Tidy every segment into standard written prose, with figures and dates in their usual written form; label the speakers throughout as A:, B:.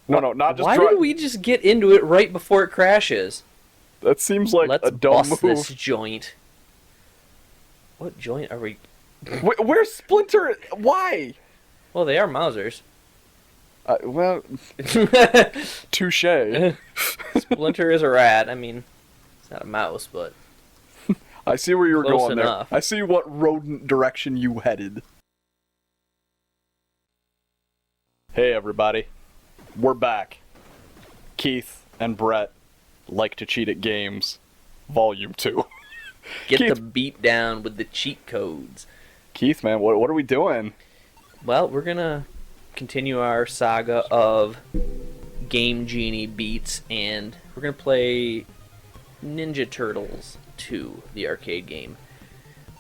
A: No, not just
B: Why did we just get into it right before it crashes?
A: That seems like
B: Let's
A: a dumb
B: bust
A: move.
B: this joint. What joint are we...
A: Where's Splinter? Why?
B: Well, they are Mausers.
A: Well, touche.
B: Splinter is a rat. I mean, it's not a mouse, but...
A: I see where you were
B: Close
A: going
B: enough.
A: there. I see what rodent direction you headed. Hey everybody, we're back. Keith and Brett like to cheat at games, Volume 2.
B: Get
A: Keith.
B: the beat down with the cheat codes.
A: Keith, man, what are we doing?
B: Well, we're gonna continue our saga of Game Genie beats, and we're gonna play Ninja Turtles 2, the arcade game,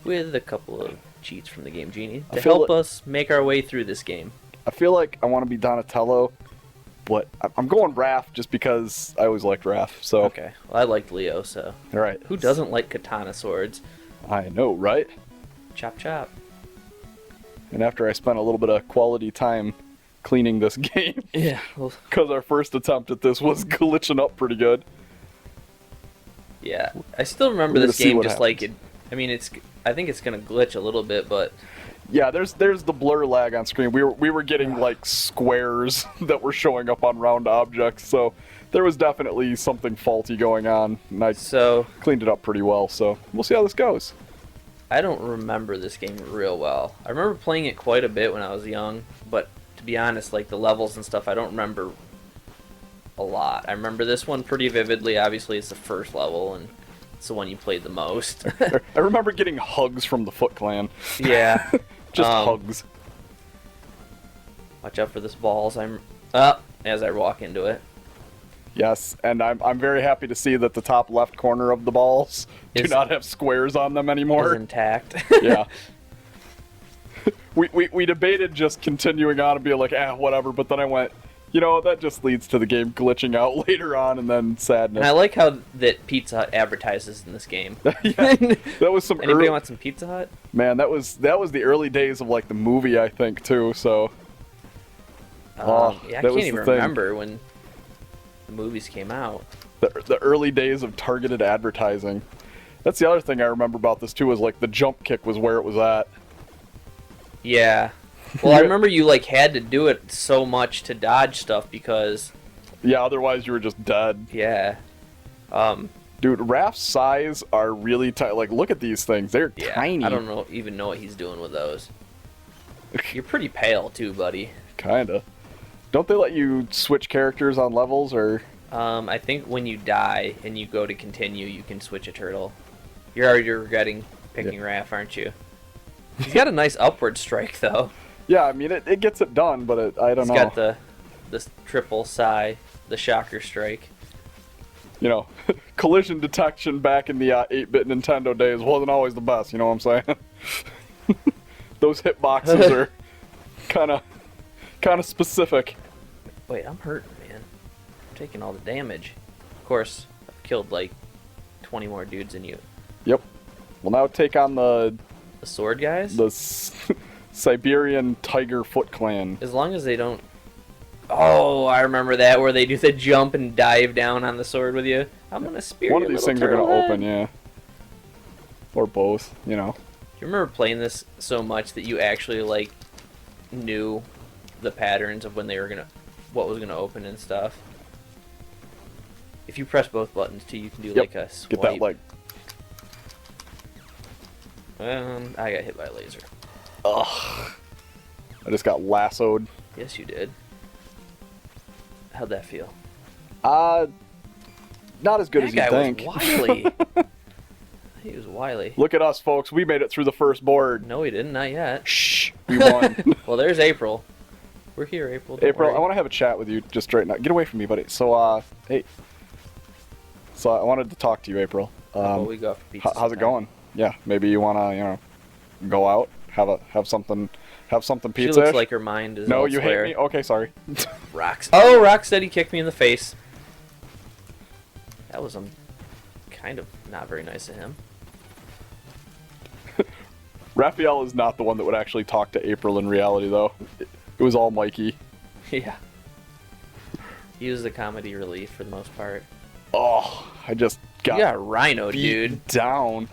B: with a couple of cheats from the Game Genie to help us make our way through this game.
A: I feel like I want to be Donatello, but I'm going Raph just because I always liked Raph, so...
B: Okay, well, I liked Leo, so...
A: Alright.
B: Who doesn't like katana swords?
A: I know, right?
B: Chop chop.
A: And after I spent a little bit of quality time cleaning this game,
B: Yeah, well...
A: because our first attempt at this was glitching up pretty good.
B: Yeah, I still remember
A: We're
B: this
A: gonna see
B: game
A: what
B: just like
A: happens.
B: it. I mean, I think it's gonna glitch a little bit, but
A: Yeah, there's the blur lag on screen. We were getting like squares that were showing up on round objects, so there was definitely something faulty going on, and I
B: so
A: cleaned it up pretty well. So we'll see how this goes.
B: I don't remember this game real well. I remember playing it quite a bit when I was young, but to be honest, like the levels and stuff, I don't remember a lot. I remember this one pretty vividly. Obviously, it's the first level, and it's the one you played the most.
A: I remember getting hugs from the Foot Clan.
B: Yeah.
A: Just hugs.
B: Watch out for this balls. As I walk into it.
A: Yes, and I'm very happy to see that the top left corner of the balls do
B: Is-
A: not have squares on them anymore.
B: Is intact.
A: Yeah. We debated just continuing on and being like, whatever, but then I went, you know, that just leads to the game glitching out later on and then sadness.
B: And I like how that Pizza Hut advertises in this game.
A: Yeah, that was some
B: Anybody
A: early,
B: want some Pizza Hut?
A: man, that was the early days of like the movie, I think, too, so Oh,
B: Yeah, I
A: that was
B: can't even
A: the thing.
B: remember when the movies came out.
A: the early days of targeted advertising. That's the other thing I remember about this too, was like the jump kick was where it was at.
B: Yeah. Well, I remember you like had to do it so much to dodge stuff because
A: Yeah, otherwise you were just dead.
B: yeah.
A: Dude, Raph's size are really tight. Like, look at these things. They're
B: Yeah,
A: tiny.
B: I don't even know what he's doing with those. You're pretty pale too, buddy.
A: Kinda. Don't they let you switch characters on levels, or...
B: I think when you die and you go to continue, you can switch a turtle. You're already regretting picking Raph, aren't you? He's got a nice upward strike, though.
A: Yeah, I mean, it gets it done, but I don't know.
B: He's got this triple psi, the shocker strike.
A: You know, collision detection back in the 8-bit Nintendo days wasn't always the best, you know what I'm saying? Those hitboxes are kind of specific.
B: Wait, I'm hurting, man. I'm taking all the damage. Of course, I've killed like 20 more dudes than you.
A: Yep. We'll now take on the
B: sword guys?
A: Siberian Tiger Foot Clan.
B: As long as they don't... Oh, I remember that, where they do the jump and dive down on the sword with you. I'm gonna spear
A: One
B: your
A: of these
B: little
A: things are
B: turtle
A: gonna
B: head.
A: open, yeah. Or both, you know.
B: Do you remember playing this so much that you actually, like, knew the patterns of when they were gonna... what was gonna open and stuff? If you press both buttons, too, you can do, like, a swipe.
A: Get that, like...
B: I got hit by a laser.
A: Ugh. I just got lassoed.
B: Yes, you did. How'd that feel?
A: Not as good as you
B: That guy
A: think.
B: was wily. He was wily.
A: Look at us, folks. We made it through the first board.
B: No, he didn't. Not yet.
A: Shh. We won.
B: Well, there's April. We're here, April. Don't
A: April,
B: worry.
A: I want to have a chat with you just right now. Get away from me, buddy. So, hey. So I wanted to talk to you, April.
B: Well, we go for pizza
A: How's it
B: sometime.
A: going? Yeah, maybe you want to, you know, go out, have something
B: She
A: pizza.
B: looks like her mind is
A: No,
B: elsewhere.
A: you hate me. Okay, sorry.
B: Oh, Rocksteady kicked me in the face. That was kind of not very nice of him.
A: Raphael is not the one that would actually talk to April in reality, though. It was all Mikey.
B: Yeah. He was the comedy relief for the most part.
A: Oh, I just
B: You got Rhino,
A: beat
B: dude.
A: down.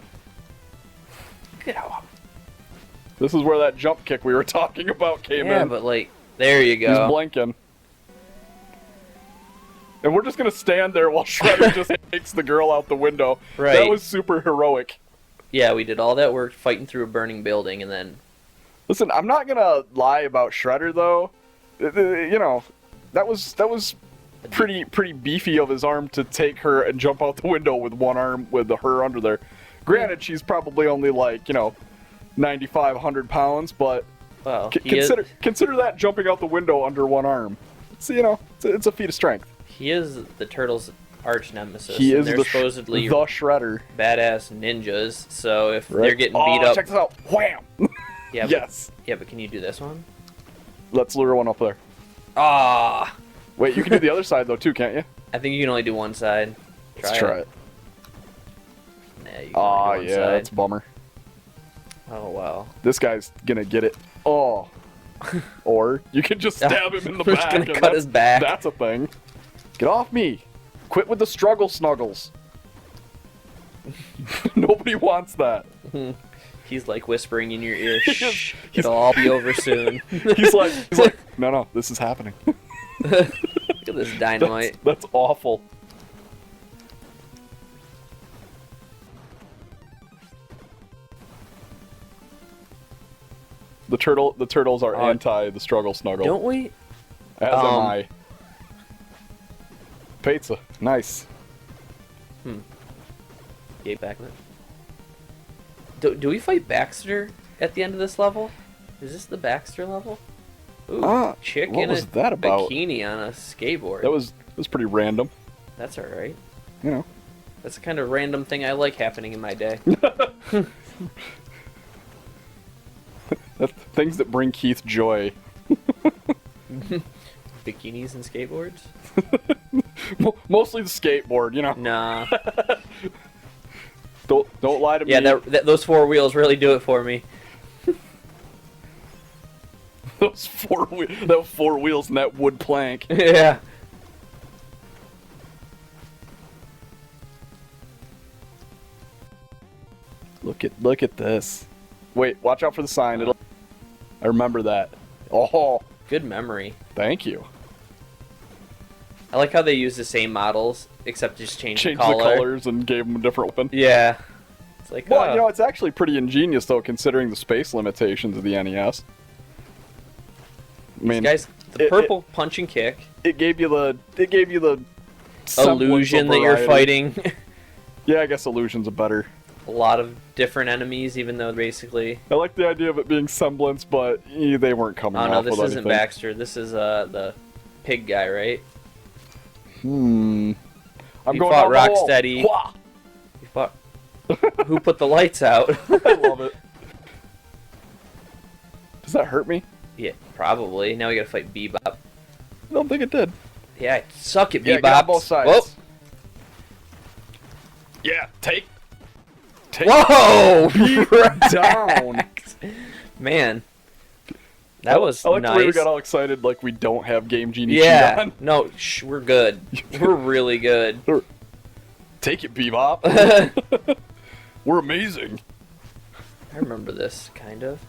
B: Look at how...
A: This is where that jump kick we were talking about came
B: Yeah,
A: in.
B: but like, there you
A: He's
B: go.
A: blinking. And we're just gonna stand there while Shredder just takes the girl out the window.
B: Right.
A: That was super heroic.
B: Yeah, we did all that work fighting through a burning building, and then...
A: Listen, I'm not gonna lie about Shredder though. You know, that was pretty beefy of his arm to take her and jump out the window with one arm with her under there. Granted, she's probably only like, 95, 100 pounds, but
B: Well,
A: consider that jumping out the window under one arm. So, it's a feat of strength.
B: he is the Turtles' arch nemesis.
A: He
B: and
A: is
B: they're supposedly
A: the Shredder.
B: badass ninjas, so if
A: Right?
B: they're getting beat up...
A: Check this out. Wham!
B: Yeah,
A: Yes.
B: but can you do this one?
A: Let's lure one up there.
B: Ah!
A: Wait, you can do the other side though too, can't you?
B: I think you can only do one side.
A: Let's try it.
B: Nah, you can
A: Ah,
B: only do one
A: yeah,
B: side.
A: that's a bummer.
B: Oh, wow.
A: This guy's gonna get it. Oh. Or you can just stab him in the
B: We're just
A: back.
B: gonna
A: and
B: cut
A: that's-
B: his back.
A: That's a thing. Get off me. Quit with the struggle snuggles. Nobody wants that.
B: He's like whispering in your ear,
A: He's-
B: shh, it'll all be over soon.
A: He's like, no, this is happening.
B: Look at this dynamite.
A: That's awful. The turtles are anti the struggle snuggle.
B: Don't we?
A: As am I. Pizza, nice.
B: Gabe Backman. Do we fight Baxter at the end of this level? Is this the Baxter level? Ooh, chick
A: what
B: in
A: was
B: a
A: that about?
B: bikini on a skateboard.
A: That was pretty random.
B: That's alright.
A: You know.
B: That's the kind of random thing I like happening in my day.
A: That's things that bring Keith joy.
B: Bikinis and skateboards?
A: Mostly the skateboard, you know.
B: Nah.
A: Don't lie to me.
B: Yeah, those four wheels really do it for me.
A: Those four wheels and that wood plank.
B: Yeah.
A: Look at this. Wait, watch out for the sign. I remember that. Oh,
B: Good memory.
A: thank you.
B: I like how they use the same models, except just change
A: Changed
B: the
A: the
B: color.
A: colors and gave them a different weapon.
B: Yeah. It's like,
A: Well, it's actually pretty ingenious though, considering the space limitations of the NES. I mean,
B: guys, the purple punch and kick.
A: it gave you the semblance
B: Illusion
A: of
B: that you're
A: variety.
B: fighting.
A: Yeah, I guess illusion's a better.
B: A lot of different enemies, even though basically...
A: I like the idea of it being semblance, but they weren't coming
B: Oh
A: off
B: no,
A: with
B: this
A: anything.
B: isn't Baxter. This is the pig guy, right?
A: I'm
B: You
A: going
B: fought
A: down the hole.
B: Rocksteady.
A: Wah!
B: You fought... Who put the lights out?
A: I love it. Does that hurt me?
B: Yeah, probably. Now we gotta fight Bebop.
A: I don't think it did.
B: Yeah, suck it,
A: Yeah,
B: Bebop.
A: get on both sides.
B: Whoa!
A: Yeah, take
B: Whoa!
A: down.
B: Man. That was
A: I like
B: nice.
A: the way we got all excited like we don't have Game Genie
B: Yeah.
A: on.
B: No, we're good. We're really good.
A: Take it, Bebop. We're amazing.
B: I remember this, kind of.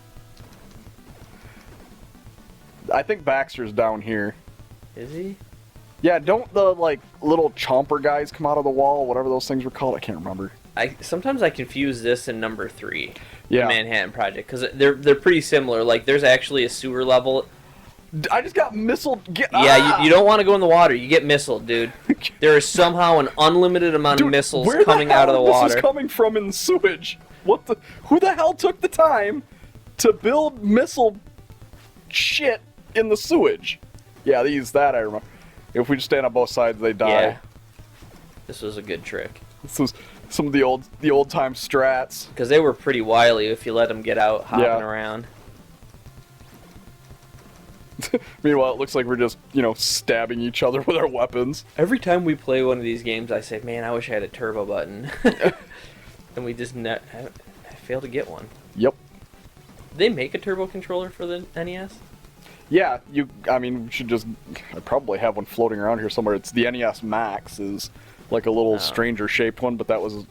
A: I think Baxter's down here.
B: Is he?
A: Yeah, don't the little chomper guys come out of the wall, whatever those things were called? I can't remember.
B: Sometimes I confuse this and number 3.
A: Yeah.
B: The Manhattan Project, because they're pretty similar. Like, there's actually a sewer level.
A: I just got missiled.
B: Yeah, you don't want to go in the water. You get missiled, dude. There is somehow an unlimited amount of missiles
A: where
B: coming
A: the hell
B: out of the
A: this
B: water.
A: is coming from in the sewage? Who the hell took the time to build missile shit in the sewage? Yeah, they use that, I remember. If we just stand on both sides, they die.
B: Yeah. This was a good trick.
A: This was some of the old time strats.
B: Because they were pretty wily if you let them get out hopping
A: Yeah.
B: around.
A: Meanwhile, it looks like we're just, stabbing each other with our weapons.
B: Every time we play one of these games, I say, man, I wish I had a turbo button. And we just I fail to get one.
A: Yep.
B: Did they make a turbo controller for the NES?
A: Yeah, I mean, we should just. I probably have one floating around here somewhere. It's the NES Max, is like a little stranger shaped one, but that was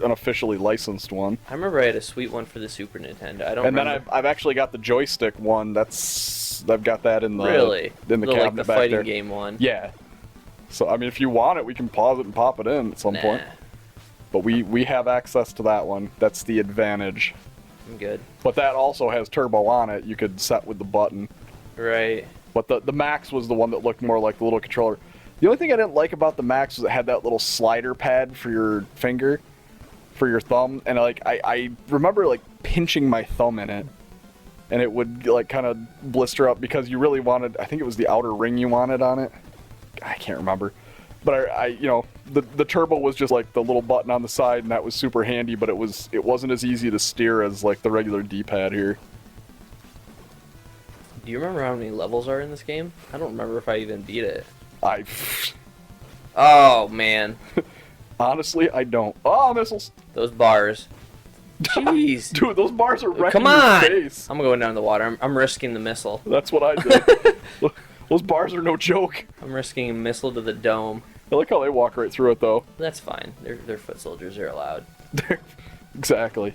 A: an officially licensed one.
B: I remember I had a sweet one for the Super Nintendo. I don't.
A: And
B: remember.
A: then I've actually got the joystick one. I've got that in the
B: really
A: in the cabinet
B: like the
A: back
B: fighting
A: there.
B: game one.
A: Yeah. So I mean, if you want it, we can pause it and pop it in at some point. But we have access to that one. That's the advantage.
B: I'm good.
A: But that also has turbo on it. You could set with the button.
B: Right.
A: But the Max was the one that looked more like the little controller. The only thing I didn't like about the Max was it had that little slider pad for your finger, for your thumb, and I remember like pinching my thumb in it, and it would like kind of blister up because you really wanted. I think it was the outer ring you wanted on it. I can't remember, but the turbo was just like the little button on the side, and that was super handy. But it wasn't as easy to steer as like the regular D-pad here.
B: Do you remember how many levels are in this game? I don't remember if I even beat it. Oh, man.
A: Honestly, I don't. Oh, missiles!
B: Those bars. Jeez.
A: Dude, those bars are wrecking
B: Come on!
A: your face.
B: I'm going down the water. I'm risking the missile.
A: That's what I did. Those bars are no joke.
B: I'm risking a missile to the dome.
A: I like how they walk right through it, though.
B: That's fine. They're foot soldiers. They're allowed.
A: Exactly.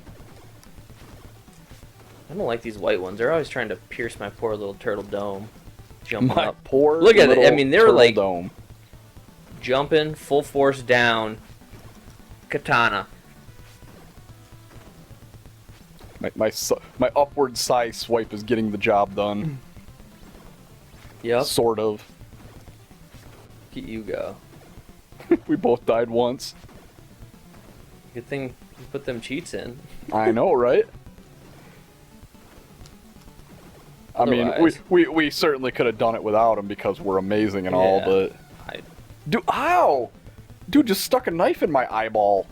B: I don't like these white ones. They're always trying to pierce my poor little turtle dome. Jumping
A: My
B: up.
A: poor
B: Look at it. I
A: little
B: mean, they were
A: turtle
B: like
A: dome.
B: jumping full force down. Katana.
A: My upward side swipe is getting the job done.
B: Yep.
A: Sort of.
B: Get you go.
A: We both died once.
B: Good thing you put them cheats in.
A: I know, right? I mean, we certainly could have done it without him because we're amazing and all, but... Dude, ow! Dude just stuck a knife in my eyeball.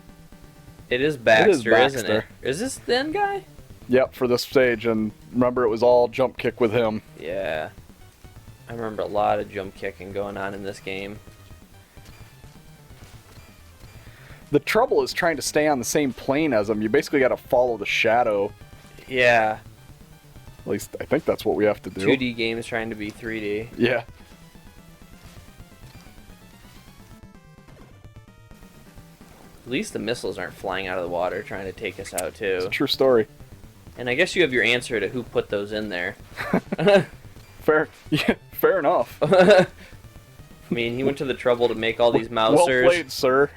B: It is Baxter, isn't
A: Baxter.
B: it? Is this the end guy?
A: Yep, for this stage, and remember it was all jump kick with him.
B: Yeah. I remember a lot of jump kicking going on in this game.
A: The trouble is trying to stay on the same plane as him. You basically got to follow the shadow.
B: Yeah.
A: At least I think that's what we have to do.
B: 2D games trying to be 3D.
A: Yeah.
B: At least the missiles aren't flying out of the water trying to take us out too.
A: It's a true story.
B: And I guess you have your answer to who put those in there.
A: Fair enough.
B: I mean, he went to the trouble to make all these mousers.
A: Well played, sir.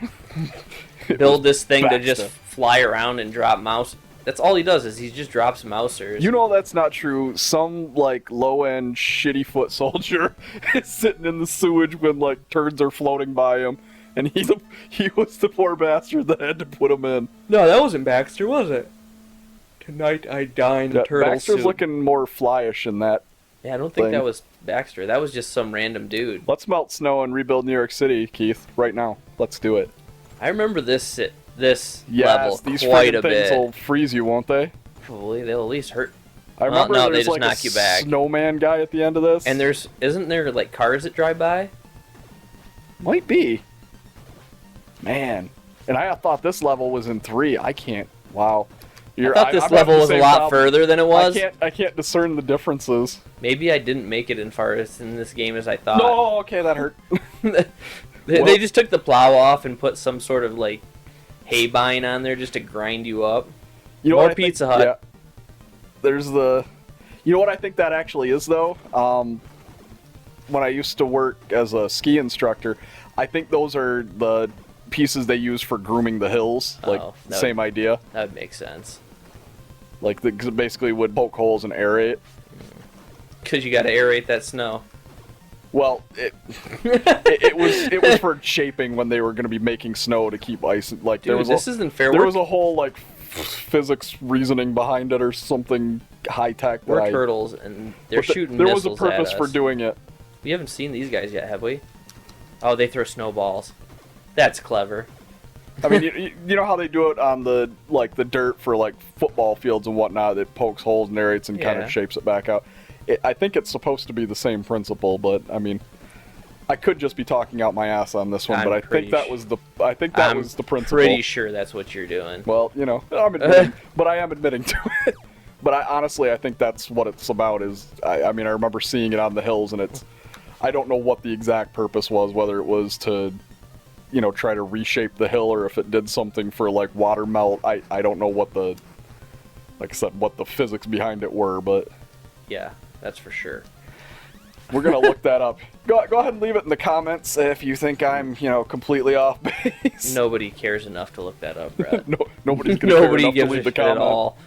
B: Build this thing to
A: Baxter.
B: just fly around and drop mouse. That's all he does is he just drops mousers.
A: You know that's not true. Some like low-end shitty foot soldier is sitting in the sewage when like turds are floating by him, and he was the poor bastard that had to put him in.
B: No, that wasn't Baxter, was it? Tonight I dine the turtle
A: Baxter's
B: soup.
A: looking more flyish in that.
B: Yeah, I don't think that was Baxter. That was just some random dude.
A: Let's melt snow and rebuild New York City, Keith. Right now. Let's do it.
B: I remember this
A: Yes,
B: level
A: these
B: quite a
A: things
B: bit.
A: will freeze you, won't they?
B: Probably they'll at least hurt.
A: I remember
B: no, they
A: there's
B: just
A: like
B: knock
A: a
B: you back.
A: snowman guy at the end of this.
B: And isn't there like cars that drive by?
A: Might be. Man. And I thought this level was in 3. I can't. Wow.
B: I thought this
A: I'm
B: level
A: having the
B: was a
A: same
B: lot
A: problem.
B: further than it was.
A: I can't discern the differences.
B: Maybe I didn't make it as far as in this game as I thought.
A: No, okay, that hurt.
B: They just took the plow off and put some sort of like hay bine on there just to grind you up.
A: You know
B: More
A: what I
B: Pizza
A: think,
B: Hut.
A: Yeah. There's the... You know what I think that actually is, though? When I used to work as a ski instructor, I think those are the pieces they use for grooming the hills. Like, same idea.
B: That would make sense.
A: Like, cause it basically would poke holes and aerate.
B: Because you got to aerate that snow.
A: Well, it was for shaping when they were going to be making snow to keep ice. Like,
B: Dude, this isn't fair.
A: There was a whole, like, physics reasoning behind it or something high-tech.
B: We're turtles, and they're shooting
A: there
B: missiles
A: was a purpose
B: at
A: for
B: us.
A: doing it.
B: We haven't seen these guys yet, have we? Oh, they throw snowballs. That's clever.
A: I mean, you know how they do it on the dirt for like football fields and whatnot. It pokes holes and aerates and kind of shapes it back out. I think it's supposed to be the same principle, but I mean, I could just be talking out my ass on this one, but I think that was the principle.
B: Pretty sure that's what you're doing.
A: Well, you know, I'm admitting, but I am admitting to it. But honestly, I think that's what it's about. I mean, I remember seeing it on the hills, and I don't know what the exact purpose was, whether it was to, you know, try to reshape the hill, or if it did something for like water melt. I don't know what the, like I said, what the physics behind it were, but
B: Yeah, that's for sure.
A: we're gonna look that up. Go ahead and leave it in the comments if you think I'm, you know, completely off base.
B: Nobody cares enough to look that up, Brett.
A: No, nobody's gonna care
B: Nobody
A: enough to
B: gives a
A: leave the
B: shit at
A: comment.
B: all.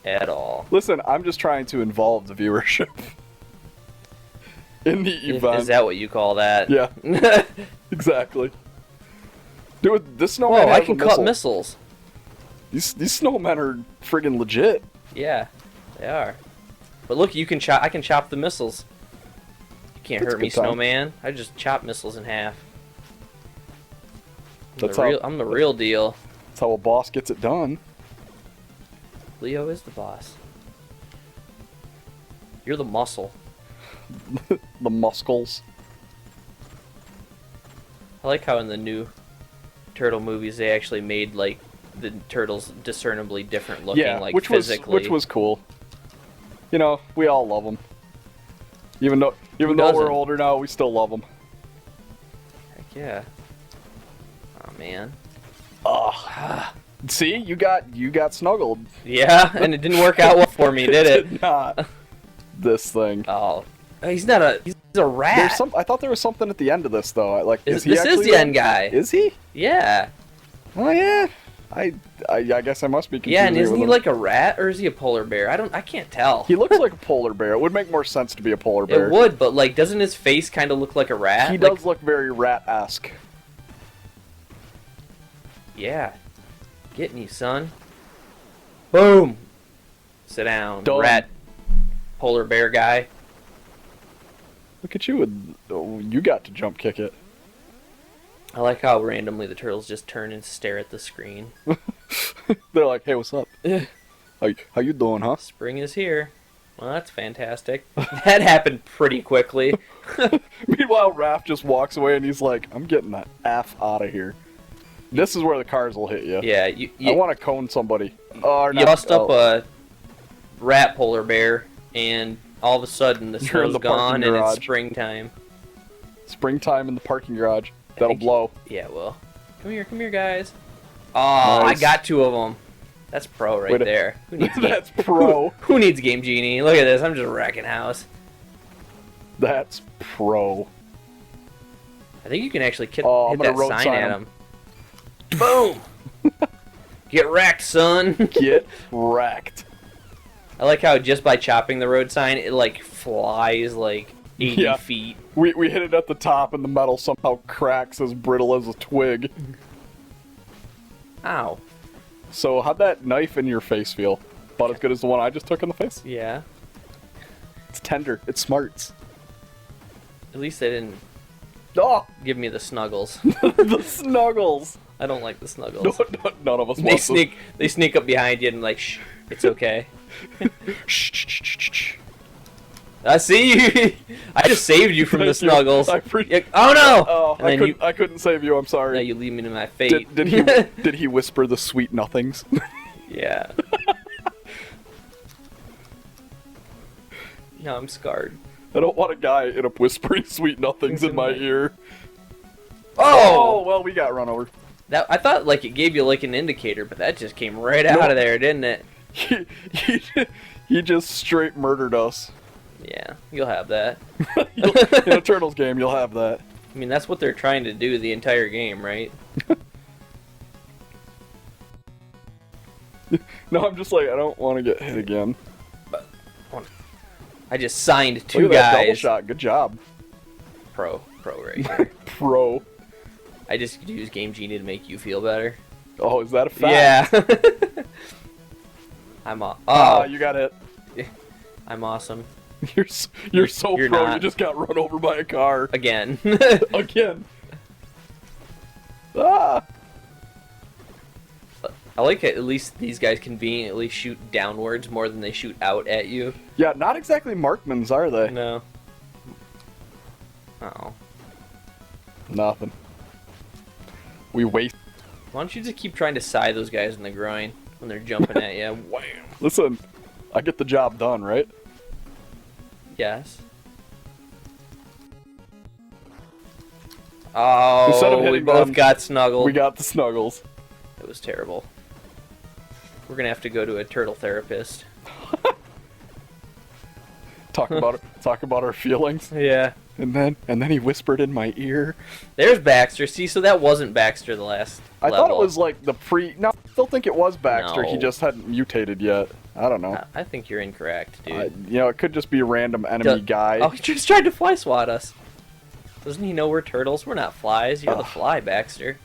B: At all.
A: Listen, I'm just trying to involve the viewership in the event.
B: Is that what you call that?
A: Yeah, exactly. Dude, this snowman
B: Whoa,
A: has
B: I can
A: a
B: cut
A: missile.
B: missiles.
A: These snowmen are friggin' legit.
B: Yeah, they are. But look, you can chop. I can chop the missiles. You can't
A: That's
B: hurt
A: a
B: me,
A: good time.
B: snowman. I just chop missiles in half.
A: That's how-
B: I'm the real deal.
A: That's how a boss gets it done.
B: Leo is the boss. You're the muscle.
A: The muscles.
B: I like how in the new turtle movies they actually made like the turtles discernibly different looking,
A: Yeah,
B: like
A: which
B: physically.
A: was cool. You know, we all love them. Even though
B: Who
A: we're
B: doesn't?
A: older now, we still love them.
B: Heck yeah. Oh man.
A: Ugh. See, you got snuggled.
B: Yeah, and it didn't work out well for me, did it?
A: Did not. This thing.
B: Oh, he's not a. He's a rat.
A: There's some. I thought there was something at the end of this though. Like, is he
B: This
A: actually
B: is the end guy.
A: Is he?
B: Yeah.
A: Oh yeah. I guess I must be confusing.
B: Yeah, and isn't
A: with
B: he
A: him.
B: like a rat or is he a polar bear? I can't tell.
A: He looks like a polar bear. It would make more sense to be a polar bear.
B: It would, but like, doesn't his face kind of look like a rat?
A: He
B: Like,
A: does look very rat-esque.
B: Yeah. Getting you, son. Boom. Sit down,
A: Done.
B: rat. Polar bear guy.
A: Look at you with. Oh, you got to jump kick it.
B: I like how randomly the turtles just turn and stare at the screen.
A: They're like, "Hey, what's up? How you doing, huh?"
B: Spring is here. Well, that's fantastic. That happened pretty quickly.
A: Meanwhile, Raph just walks away and he's like, "I'm getting the F out of here." This is where the cars will hit you.
B: Yeah,
A: I
B: you
A: want to cone somebody. Or
B: you
A: not.
B: bust up
A: Oh.
B: a rat polar bear, and all of a sudden the
A: You're in
B: snow's
A: the parking
B: gone and it's
A: garage.
B: springtime.
A: Springtime in the parking garage. That'll blow.
B: Yeah, well. Come here, guys. Oh,
A: Nice.
B: I got two of them. That's pro right
A: Wait a-
B: there. Who needs game?
A: That's pro.
B: Who needs Game Genie? Look at this. I'm just wrecking house.
A: That's pro.
B: I think you can actually hit
A: Oh, I'm gonna
B: that
A: road
B: sign
A: sign
B: at
A: him.
B: him. Boom! Get wrecked, son.
A: Get wrecked.
B: I like how just by chopping the road sign, it like flies like 80
A: Yeah.
B: feet.
A: We hit it at the top and the metal somehow cracks as brittle as a twig.
B: Ow.
A: So how'd that knife in your face feel? About as good as the one I just took in the face?
B: Yeah.
A: It's tender. It smarts.
B: At least they didn't
A: Oh!
B: give me the snuggles.
A: The snuggles!
B: I don't like the snuggles.
A: None of us
B: They
A: want
B: sneak up behind you and like, shh, it's okay.
A: Shh.
B: I see you. I just saved you from the
A: Thank you.
B: snuggles.
A: I pre-
B: Oh no!
A: Oh,
B: And then
A: I couldn't save you. I'm
B: now
A: sorry.
B: you leave me to my fate.
A: Did he whisper the sweet nothings?
B: Yeah. Now I'm scarred.
A: I don't want a guy in up whispering sweet nothings in my ear.
B: Oh!
A: Well, we got run over.
B: That I thought like it gave you like an indicator, but that just came right out of there, didn't it?
A: He just straight murdered us.
B: Yeah, you'll have that.
A: In a Turtles game, you'll have that.
B: I mean, that's what they're trying to do the entire game, right?
A: No, I'm just like, I don't want to get hit again.
B: I just signed two
A: Look at that double
B: guys.
A: shot. Good job.
B: Pro right here.
A: Pro.
B: I just use Game Genie to make you feel better.
A: Oh, is that a fact?
B: Yeah.
A: Ah, you got hit.
B: I'm awesome.
A: You're so
B: You're
A: pro.
B: not.
A: You just got run over by a car
B: Again.
A: again. Ah.
B: I like it. At least these guys conveniently shoot downwards more than they shoot out at you.
A: Yeah, not exactly Markmans, are they?
B: No. Oh.
A: Nothing. We waste.
B: Why don't you just keep trying to sigh those guys in the groin? when they're jumping at you. Wham!
A: Listen, I get the job done, right?
B: Yes. Oh,
A: Instead of
B: we
A: hitting
B: both
A: them,
B: got snuggled.
A: We got the snuggles.
B: It was terrible. We're gonna have to go to a turtle therapist.
A: Talk about our feelings.
B: Yeah.
A: And then he whispered in my ear.
B: There's Baxter. See, so that wasn't Baxter the last
A: I
B: level.
A: thought it was like the pre. No, I still think it was Baxter.
B: No.
A: He just hadn't mutated yet. I don't know.
B: I think you're incorrect, dude.
A: You know, it could just be a random enemy guy.
B: Oh, he just tried to fly swat us. Doesn't he know we're turtles? We're not flies. You're the fly, Baxter.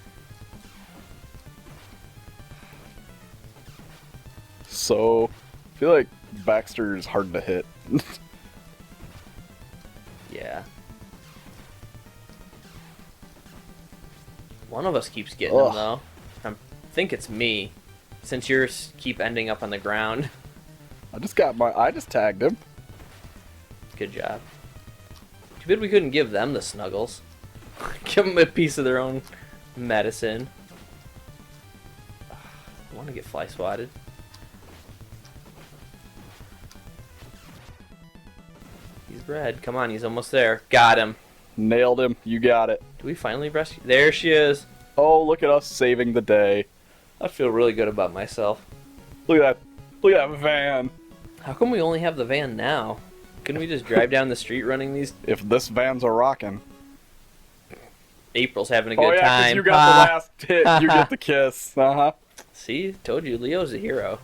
A: So, I feel like Baxter is hard to hit.
B: Yeah. One of us keeps getting him, though. I think it's me, since yours keep ending up on the ground.
A: I just tagged him.
B: Good job. Too bad we couldn't give them the snuggles. Give them a piece of their own medicine. I want to get fly swatted. He's red. Come on, he's almost there. Got him.
A: Nailed him. You got it.
B: Do we finally rescue? There she is.
A: Oh, look at us saving the day.
B: I feel really good about myself.
A: Look at that. Look at that van.
B: How come we only have the van now? Couldn't we just drive down the street running these?
A: If this van's a rockin'.
B: April's having a good
A: Oh yeah, 'cause
B: time.
A: you got the last hit. You get the kiss. Uh-huh.
B: See? Told you, Leo's a hero.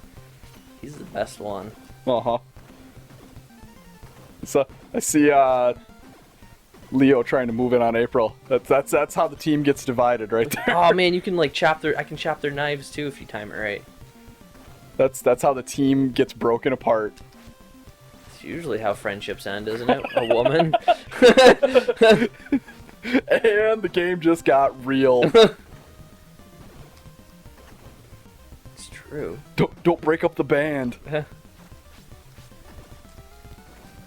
B: He's the best one.
A: Uh-huh. So, I see, Leo trying to move in on April. That's how the team gets divided right there.
B: Oh man, you can like chop their. I can chop their knives too if you time it right.
A: That's how the team gets broken apart.
B: It's usually how friendships end, isn't it? A woman.
A: And the game just got real.
B: It's true.
A: Don't break up the band.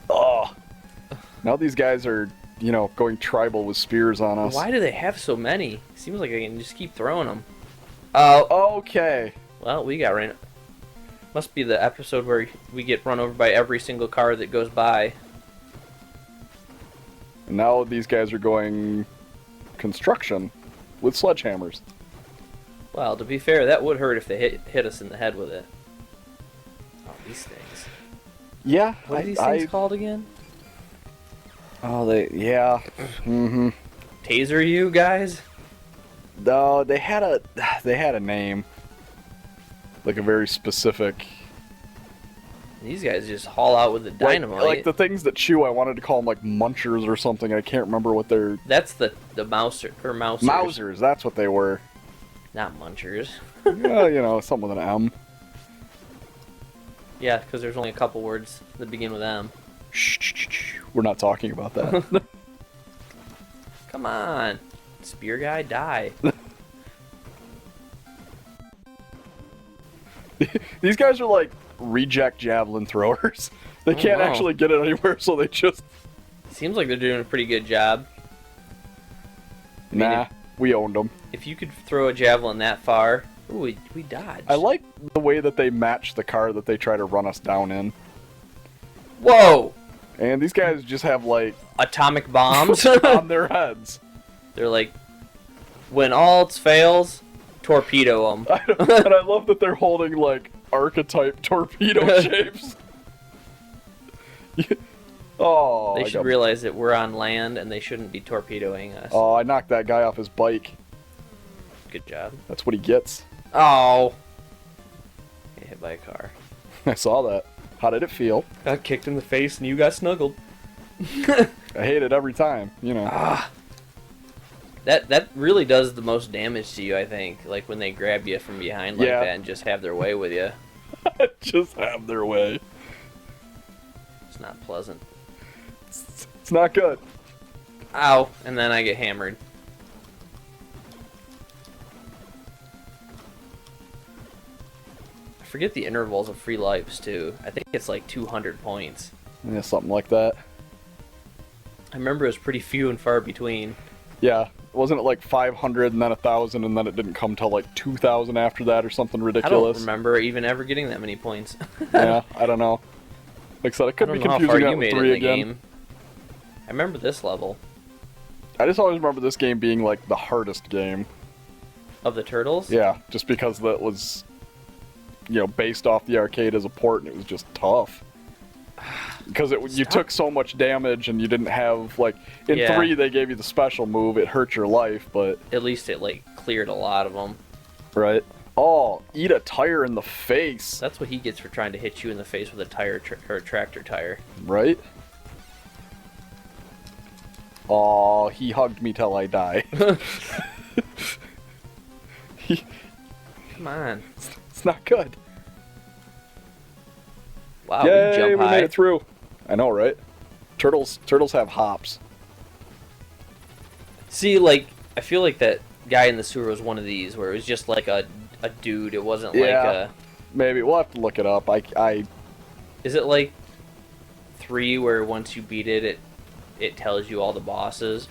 A: Oh. Now these guys are, you know, going tribal with spears on us.
B: Why do they have so many? Seems like I can just keep throwing them. Oh.
A: Okay.
B: Well, we got ran. Must be the episode where we get run over by every single car that goes by.
A: And now these guys are going construction with sledgehammers.
B: Well, to be fair, that would hurt if they hit us in the head with it. Oh, these things.
A: Yeah.
B: What are these things called again?
A: Oh, yeah. Mm-hmm.
B: Taser you guys?
A: No, they had a name. Like a very specific.
B: These guys just haul out with the dynamite.
A: Like the things that chew, I wanted to call them like munchers or something. I can't remember what they're.
B: That's the mouser or mousers.
A: Mousers, that's what they were.
B: Not munchers.
A: Well, you know, something with an M.
B: Yeah, because there's only a couple words that begin with M.
A: Shh. We're not talking about that.
B: Come on. Spear guy, die.
A: These guys are like reject javelin throwers. They can't actually get it anywhere, so they just.
B: Seems like they're doing a pretty good job.
A: Nah, we owned them.
B: If you could throw a javelin that far, ooh, we dodged.
A: I like the way that they match the car that they try to run us down in.
B: Whoa!
A: And these guys just have like
B: Atomic bombs
A: on their heads.
B: They're like, when all else fails, torpedo them.
A: And I love that they're holding like archetype torpedo shapes. Oh,
B: They should realize that we're on land and they shouldn't be torpedoing us.
A: Oh, I knocked that guy off his bike.
B: Good job.
A: That's what he gets.
B: Oh! Get hit by a car.
A: I saw that. How did it feel?
B: Got kicked in the face and you got snuggled.
A: I hate it every time, you know.
B: Ah. That really does the most damage to you, I think. Like when they grab you from behind like that and just have their way with you.
A: Just have their way.
B: It's not pleasant.
A: It's not good.
B: Ow! And then I get hammered. I forget the intervals of free lives too. I think it's like 200 points.
A: Yeah, something like that.
B: I remember it was pretty few and far between.
A: Yeah, Wasn't it like 500 and then 1,000 and then it didn't come till like 2,000 after that or something
B: I
A: ridiculous?
B: don't remember even ever getting that many points.
A: Yeah, I don't know. Like I said, it could
B: I
A: be
B: don't know how far
A: confusing
B: you
A: out with
B: made it
A: 3
B: in the
A: again.
B: game. I remember this level
A: I just always remember this game being like the hardest game.
B: of the turtles.
A: Yeah, just because that was, you know, based off the arcade as a port, and it was just tough. Because you took so much damage, and you didn't have like in
B: Yeah.
A: 3 they gave you the special move. It hurt your life, but
B: At least it like cleared a lot of them.
A: right. Oh, eat a tire in the face,
B: That's what he gets for trying to hit you in the face with a tire or a tractor tire.
A: right? Oh, he hugged me till I die.
B: Come on.
A: It's not good.
B: Wow,
A: Yay,
B: we jump
A: we
B: high.
A: made it through. I know, right? Turtles have hops.
B: See, like, I feel like that guy in the sewer was one of these, where it was just like a dude. It wasn't like
A: Yeah.
B: a...
A: Maybe we'll have to look it up.
B: Is it like 3, where once you beat it, it tells you all the bosses?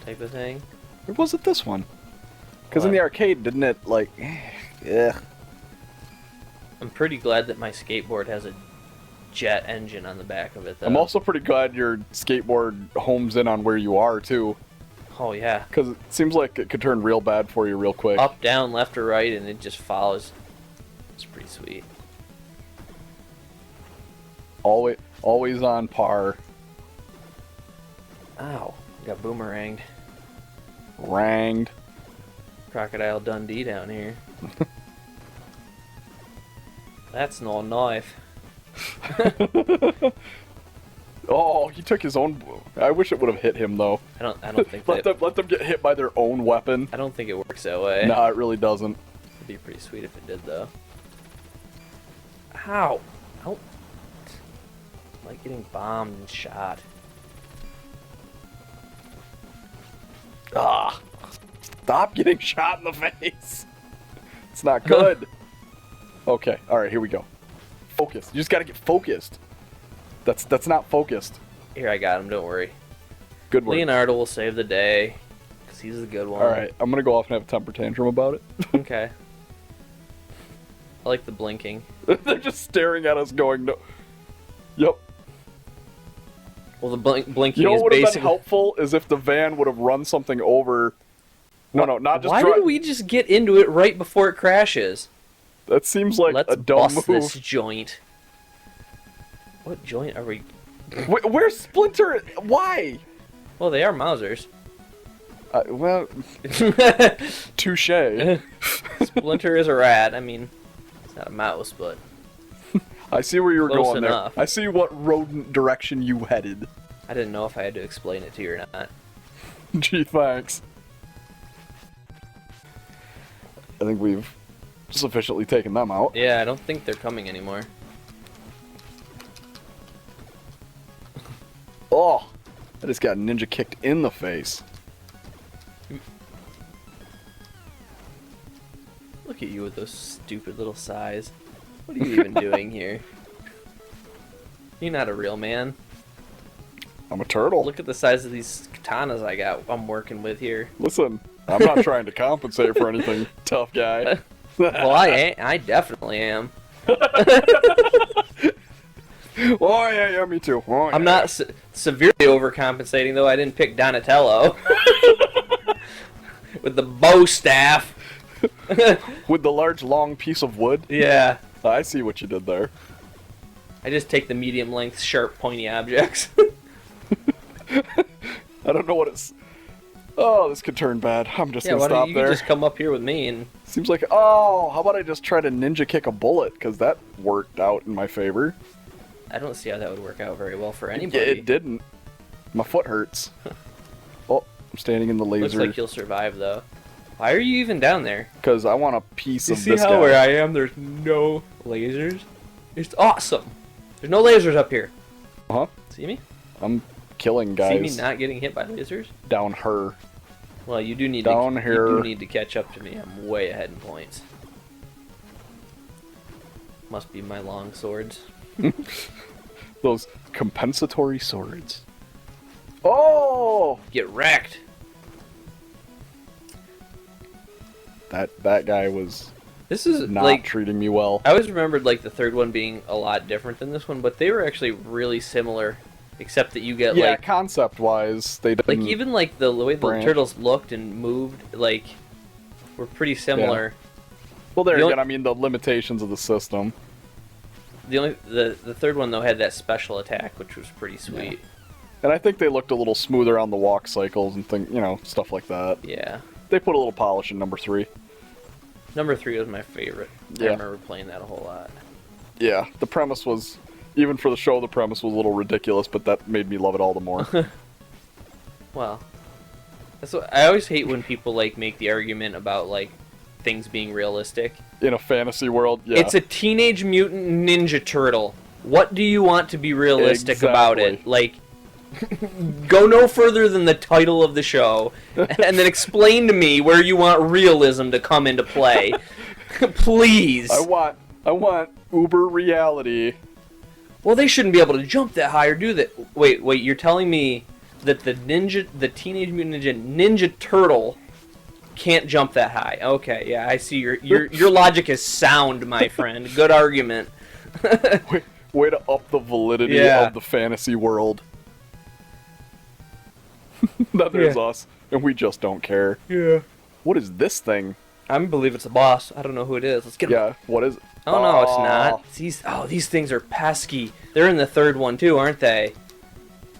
B: Type of thing?
A: Or was it this one? Because in
B: What?
A: the arcade, didn't it, like... Ugh.
B: I'm pretty glad that my skateboard has a jet engine on the back of it, though.
A: I'm also pretty glad your skateboard homes in on where you are, too.
B: Oh, yeah.
A: Because it seems like it could turn real bad for you real quick.
B: Up, down, left, or right, and it just follows. It's pretty sweet.
A: Always on par.
B: Ow. Got boomeranged.
A: Ranged.
B: Crocodile Dundee down here. That's no knife.
A: Oh, he took his own... I wish it would have hit him, though.
B: I don't think that...
A: Let them get hit by their own weapon.
B: I don't think it works that way.
A: No, it really doesn't.
B: It'd be pretty sweet if it did, though. Ow! Ow! I like getting bombed and shot.
A: Ah! Stop getting shot in the face! It's not good. Okay, alright, here we go. Focus. You just gotta get focused. That's not focused.
B: Here, I got him, don't worry.
A: Good work.
B: Leonardo will save the day, because he's the good one.
A: Alright, I'm gonna go off and have a temper tantrum about it.
B: Okay. I like the blinking.
A: They're just staring at us going, no. Yep.
B: Well, the blinking
A: You know
B: is
A: what would have been
B: basically...
A: helpful is if the van would have run something over. No, not just
B: Why did we just get into it right before it crashes?
A: That seems like
B: Let's
A: a dumb
B: bust
A: move.
B: this joint. What joint are we...
A: Where's Splinter? Why?
B: Well, they are Mausers.
A: Well, touche.
B: Splinter is a rat. I mean, it's not a mouse, but...
A: I see where you were
B: Close
A: going
B: enough.
A: there. I see what rodent direction you headed.
B: I didn't know if I had to explain it to you or not.
A: Gee, thanks. I think we've sufficiently taken them out.
B: Yeah, I don't think they're coming anymore.
A: Oh, I just got ninja kicked in the face.
B: Look at you with those stupid little sighs. What are you even doing here? You're not a real man.
A: I'm a turtle.
B: Look at the size of these katanas I'm working with here.
A: Listen, I'm not trying to compensate for anything, tough guy.
B: Well, I definitely am.
A: Oh, yeah, me too. Oh, yeah.
B: I'm not severely overcompensating, though. I didn't pick Donatello. With the bow staff.
A: With the large, long piece of wood?
B: Yeah.
A: I see what you did there.
B: I just take the medium length, sharp, pointy objects.
A: I don't know what it's... Oh, this could turn bad. I'm just
B: Yeah,
A: gonna
B: why
A: stop
B: don't you
A: there.
B: just come up here with me and...
A: Seems like... Oh, how about I just try to ninja kick a bullet? Because that worked out in my favor.
B: I don't see how that would work out very well for
A: Yeah,
B: anybody.
A: it didn't. My foot hurts. Oh, I'm standing in the
B: Looks
A: laser.
B: like you'll survive, though. Why are you even down there?
A: Because I want a piece
B: You
A: of
B: see
A: this
B: how
A: guy.
B: where I am, there's no lasers? It's awesome. There's no lasers up here.
A: Huh?
B: See me?
A: I'm killing guys.
B: See me not getting hit by lasers?
A: Down her.
B: Well, you do need
A: Down
B: to
A: here.
B: You do need to catch up to me. I'm way ahead in points. Must be my long swords.
A: Those compensatory swords. Oh!
B: Get wrecked.
A: That guy was
B: This is
A: not
B: like
A: treating me well.
B: I always remembered like the third one being a lot different than this one, but they were actually really similar, except that you get
A: Yeah,
B: like
A: concept-wise, they didn't...
B: like even like the way the
A: branch.
B: turtles looked and moved like were pretty similar.
A: Well, there
B: the
A: again,
B: only-
A: I mean, the limitations of the system.
B: The third one though had that special attack, which was pretty sweet.
A: And I think they looked a little smoother on the walk cycles and stuff like that.
B: Yeah.
A: They put a little polish in number 3.
B: Number 3 was my favorite. I
A: Yeah.
B: remember playing that a whole lot.
A: Yeah, the premise was, even for the show, the premise was a little ridiculous, but that made me love it all the more.
B: Well, that's what I always hate when people like make the argument about like things being realistic.
A: In a fantasy world, yeah.
B: It's a Teenage Mutant Ninja Turtle. What do you want to be realistic about it?
A: Exactly.
B: Like, go no further than the title of the show, and then explain to me where you want realism to come into play. Please.
A: I want uber reality.
B: Well, they shouldn't be able to jump that high or do that. Wait, you're telling me that the Teenage Mutant Ninja Turtle can't jump that high? Okay, yeah, I see your logic is sound, my friend. Good argument.
A: Way to up the validity
B: Yeah.
A: of the fantasy world. Now there's us, and we just don't care.
B: Yeah.
A: What is this thing?
B: I believe it's a boss. I don't know who it is. Let's get him.
A: Yeah, what is it?
B: Oh, no, it's not. These things are pesky. They're in the third one, too, aren't they?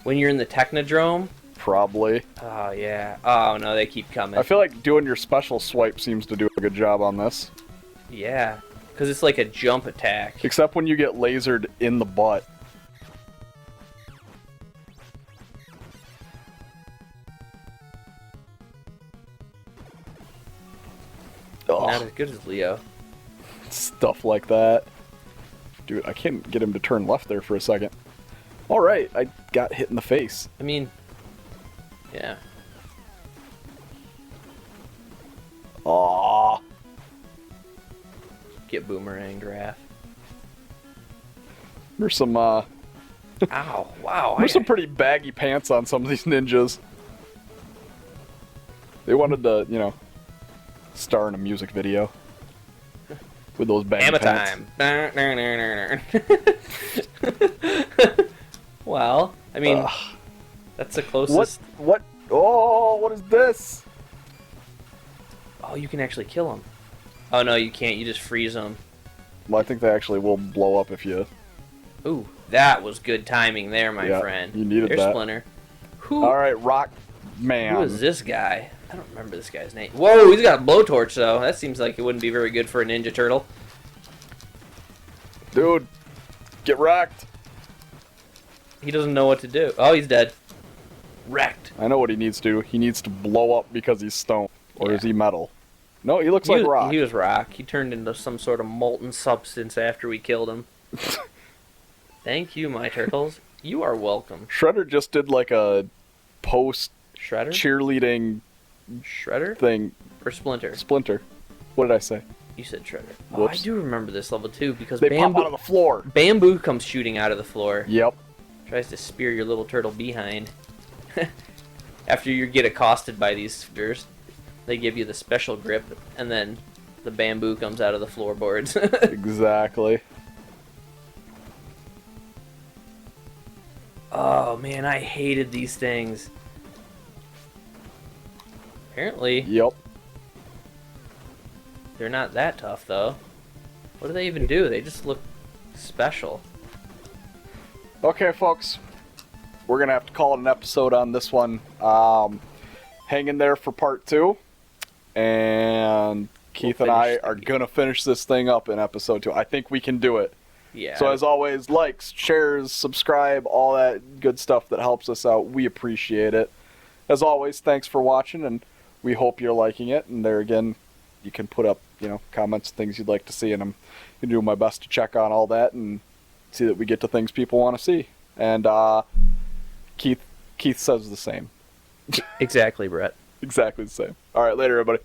B: When you're in the Technodrome?
A: Probably.
B: Oh, yeah. Oh, no, they keep coming.
A: I feel like doing your special swipe seems to do a good job on this.
B: Yeah, because it's like a jump attack.
A: Except when you get lasered in the butt.
B: Not
A: Ugh,
B: as good as Leo.
A: stuff like that. Dude, I can't get him to turn left there for a second. Alright, I got hit in the face.
B: I mean, yeah.
A: Aww.
B: Get boomerang graph.
A: There's some,
B: Ow, wow.
A: there's some pretty baggy pants on some of these ninjas. They wanted to, star in a music video. With those baggy
B: Hammer
A: pants.
B: time. Well, I mean,
A: Ugh.
B: that's the closest.
A: What? Oh, what is this?
B: Oh, you can actually kill him. Oh, no, you can't. You just freeze them.
A: Well, I think they actually will blow up if you...
B: Ooh, that was good timing there, my
A: Yeah,
B: friend.
A: you needed
B: There's
A: that.
B: Splinter. Who
A: Alright, Rock Man.
B: is this guy? I don't remember this guy's name. Whoa, he's got a blowtorch, though. That seems like it wouldn't be very good for a Ninja Turtle.
A: Dude, get wrecked.
B: He doesn't know what to do. Oh, he's dead. Wrecked.
A: I know what he needs to do. He needs to blow up because he's stone. Or
B: Yeah.
A: is he metal? No, he looks like rock.
B: He was rock. He turned into some sort of molten substance after we killed him. Thank you, my turtles. You are welcome.
A: Shredder just did like a post
B: Shredder?
A: cheerleading
B: Shredder?
A: thing.
B: Or Splinter?
A: Splinter. What did I say?
B: You said Shredder. Oh, I
A: Whoops.
B: do remember this level, too, because
A: They pop out of the floor.
B: Bamboo comes shooting out of the floor.
A: Yep.
B: Tries to spear your little turtle behind. After you get accosted by these spheres, they give you the special grip, and then the bamboo comes out of the floorboards.
A: Exactly.
B: Oh man, I hated these things. Apparently,
A: Yep.
B: they're not that tough, though. What do they even do? They just look special.
A: Okay, folks. We're going to have to call it an episode on this one. Hang in there for part 2. And Keith and I are going to finish this thing up in episode 2. I think we can do it.
B: Yeah.
A: So as always, likes, shares, subscribe, all that good stuff that helps us out. We appreciate it. As always, thanks for watching, and we hope you're liking it. And there again, you can put up, comments, things you'd like to see, and I'm going to do my best to check on all that and see that we get to things people want to see. And Keith says the same.
B: Exactly, Brett.
A: Exactly the same. All right, later, everybody.